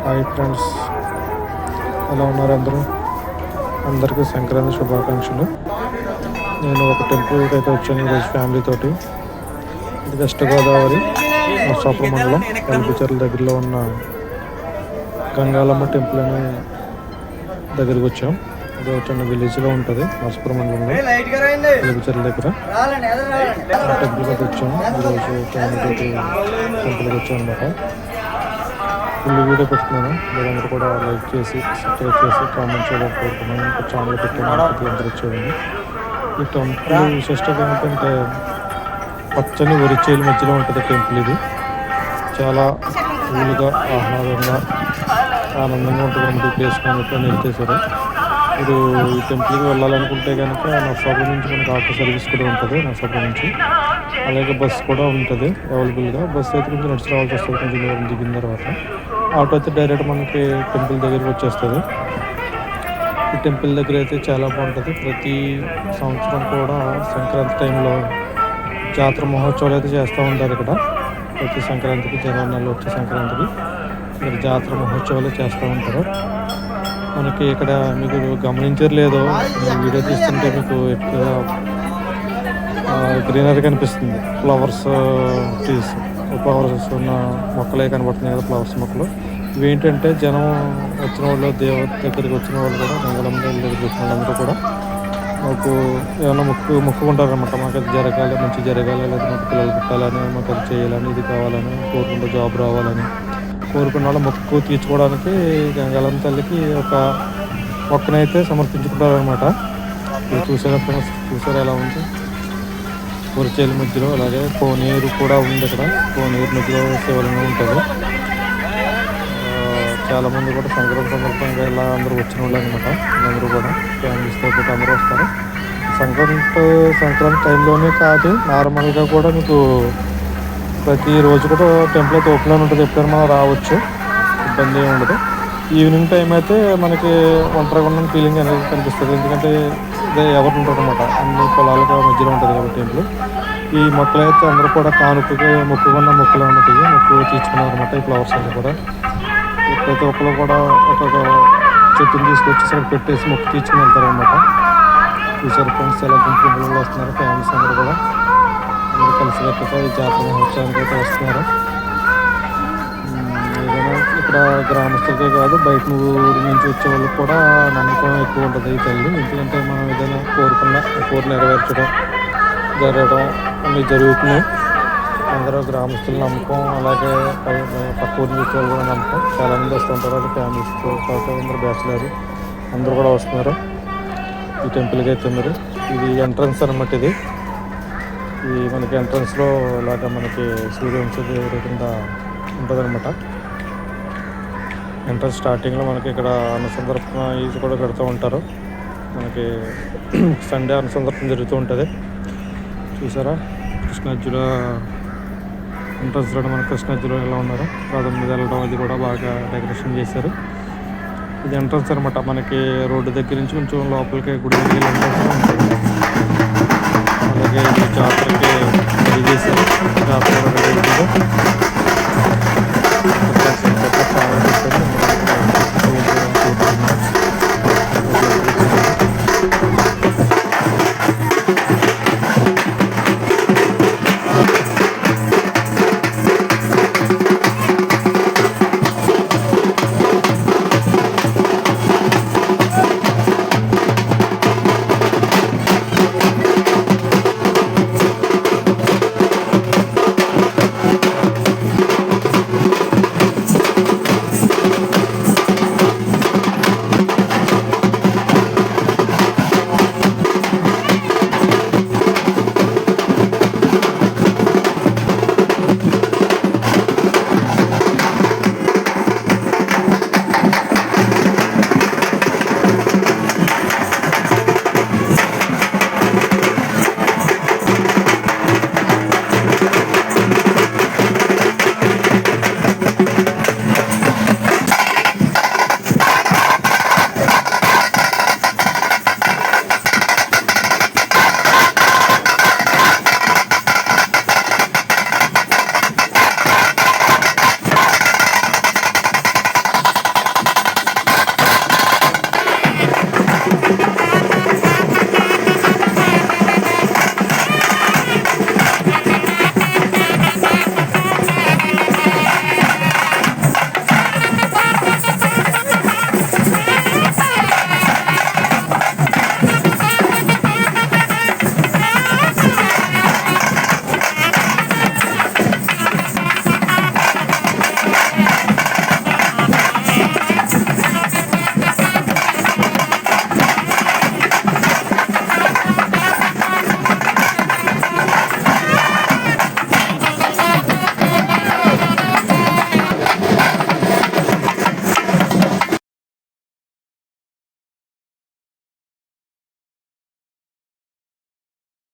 Hi friends, ఎలా ఉన్నారు అందరూ? అందరికీ సంక్రాంతి శుభాకాంక్షలు. నేను ఒక టెంపుల్కి అయితే వచ్చాను ఈరోజు ఫ్యామిలీ తోటి. ఇది వెస్ట్ గోదావరి నర్సాపురం మండలం ఎల్బిచర్ల దగ్గరలో ఉన్న గంగాలమ్మ టెంపుల్ అనే దగ్గరికి వచ్చాం. ఇది చిన్న విలేజ్లో ఉంటుంది నర్సాపురం మండలంలో ఎల్బిచర్ల దగ్గర. ఆ టెంపుల్కి అయితే వచ్చాము ఈరోజు ఫ్యామిలీ తోటి టెంపుల్కి వచ్చాం అనమాట. ఫుల్ వీడియో పెడుతున్నాను, మీరందరూ కూడా లైక్ చేసి సబ్స్క్రైబ్ చేసి కామెంట్ చేయడం కోరుతున్నాను. ఇంకా ఛానల్ పెట్టాను అందరూ వచ్చేయండి. ఈ టెంపుల్ విశిష్టత ఏంటంటే పచ్చని వరిచేల మధ్యలో ఉంటుంది టెంపుల్. ఇది చాలా కూల్గా ఆహ్లాదంగా ఆనందంగా ఉంటుంది. మనకి ప్లేస్ కానీ నిలిచేశారు. మీరు ఈ టెంపుల్కి వెళ్ళాలనుకుంటే కనుక నర్సాపురం నుంచి మనకి ఆటో సర్వీస్ కూడా ఉంటుంది. నర్సాపురం నుంచి అలాగే బస్సు కూడా ఉంటుంది అవైలబుల్గా. బస్సు అయితే కొంచెం నడిచి రావాల్సి వస్తుంది. కొంచెం దూరం దిగిన తర్వాత ఆటో అయితే డైరెక్ట్ మనకి టెంపుల్ దగ్గరికి వచ్చేస్తుంది. ఈ టెంపుల్ దగ్గర అయితే చాలా బాగుంటుంది. ప్రతి సంవత్సరం కూడా సంక్రాంతి టైంలో జాతర మహోత్సవాలు అయితే చేస్తూ ఉంటారు ఇక్కడ. ప్రతి సంక్రాంతికి జనవరి నెలలో వచ్చే సంక్రాంతికి ఇక్కడ జాతర మహోత్సవాలు చేస్తూ ఉంటారు. మనకి ఇక్కడ మీకు గమనించారు లేదో, వీడియో తీస్తుంటే మీకు ఎక్కువగా గ్రీనరీ కనిపిస్తుంది. ఫ్లవర్స్ ట్రీస్, ఫ్లవర్స్ ఉన్న మొక్కలే కనబడుతున్నాయి కదా, ఫ్లవర్స్ మొక్కలు. ఇవేంటంటే జనం వచ్చిన వాళ్ళు, దేవత దగ్గరికి వచ్చిన వాళ్ళు కూడా, మంగళమ్మ దగ్గరికి వచ్చిన వాళ్ళందరూ కూడా మాకు ఏమైనా మొక్కుకుంటారనమాట. మాకు అది జరగాలి, మంచి జరగాలి, లేదా మాకు పిల్లలు పుట్టాలని, మాకు అది చేయాలని, ఇది కావాలని కోరుకుంటూ జాబ్ రావాలని కోరుకున్న వాళ్ళ మొక్కు తీర్చుకోవడానికి గంగాలమ్మ తల్లికి ఒక మొక్కనైతే సమర్పించుకుంటారనమాట. ఇది చూసారా ఎలా ఉంది వరిచేల మధ్యలో. అలాగే కోనేరు కూడా ఉంది ఇక్కడ. కోనేరు మధ్యలో శివలింగం ఉంటుంది. చాలామంది కూడా సంక్రాంతి సందర్భంగా ఇలా అందరూ వచ్చిన వాళ్ళు అనమాట. అందరూ కూడా ఫ్యామిలీస్తో కూడా అందరూ వస్తారు. సంక్రాంతి టైంలోనే కాదు, నార్మల్గా కూడా మీకు ప్రతిరోజు కూడా టెంపుల్ అయితే ఓపెన్ ఉంటుంది. ఎప్పుడైనా మనం రావచ్చు, ఇబ్బంది ఏమి ఉండదు. ఈవినింగ్ టైం అయితే మనకి ఒంటరిగా ఉన్న ఫీలింగ్ అనేది కనిపిస్తుంది. ఎందుకంటే ఇదే ఎవరు ఉంటారు అనమాట, అన్ని పొలాలుగా మధ్యలో ఉంటుంది కాబట్టి టెంపుల్. ఈ మొక్కలు అయితే అందరూ కూడా కానుకగా మొక్కుకున్న మొక్కలు అనమాట. ఇవి మొక్కు తీర్చుకున్నారు అనమాట. ఈ ఫ్లవర్స్ అన్నీ కూడా ప్రతి ఒక్కరు కూడా ఒక్కొక్క చెట్టుని తీసుకొచ్చి అక్కడ పెట్టేసి మొక్కు తీర్చుకుని వెళ్తారు అనమాట. చూసారు ఫ్రెండ్స్, ఎలా గుంపులు వస్తున్నారు. ఫ్యామిలీస్ అందరూ కూడా అందరూ కలిసి కట్టుగా ఈ జాతర మహోత్సవానికి అయితే వస్తున్నారు. ఏదైనా ఇక్కడ గ్రామస్తులకే కాదు, బయట ఊరి నుంచి వచ్చే వాళ్ళకి కూడా నమ్మకం ఎక్కువ ఉంటుంది ఈ తల్లి. ఎందుకంటే మనం ఏదైనా కోరిక నెరవేర్చడం జరగడం అన్నీ జరుగుతున్నాయి. అందరూ గ్రామస్తుల నమ్మకం, అలాగే పక్క ఊరి నుంచి వాళ్ళు కూడా నమ్మకం. చాలామంది వస్తుంటారు. అది ఫ్యామిలీస్తో పాటు అందరూ బ్యాచులర్ అందరూ కూడా వస్తున్నారు ఈ టెంపుల్కి అయితే. మీరు ఇది ఎంట్రన్స్ అనమాట. ఇది మనకి ఎంట్రన్స్లో ఇలాగ మనకి సూర్యవంశ దేవుడి కింద ఉంటుంది అనమాట. ఎంట్రన్స్ స్టార్టింగ్లో మనకి ఇక్కడ అన్నసందర్పణ ఈజీ కూడా పెడుతూ ఉంటారు. మనకి సండే అన్నసందర్పణ జరుగుతూ ఉంటుంది. చూసారా కృష్ణార్జున ఎంట్రన్స్లో మనకి కృష్ణార్జున ఎలా ఉన్నారో రథం మీద వెళ్ళడం అది కూడా బాగా డెకరేషన్ చేశారు. ఇది ఎంట్రన్స్ అనమాట. మనకి రోడ్డు దగ్గర నుంచి కొంచెం లోపలికి గుడి అలాగే ఇది జాతరకి రెడీ చేశారు. జాతర రెడీ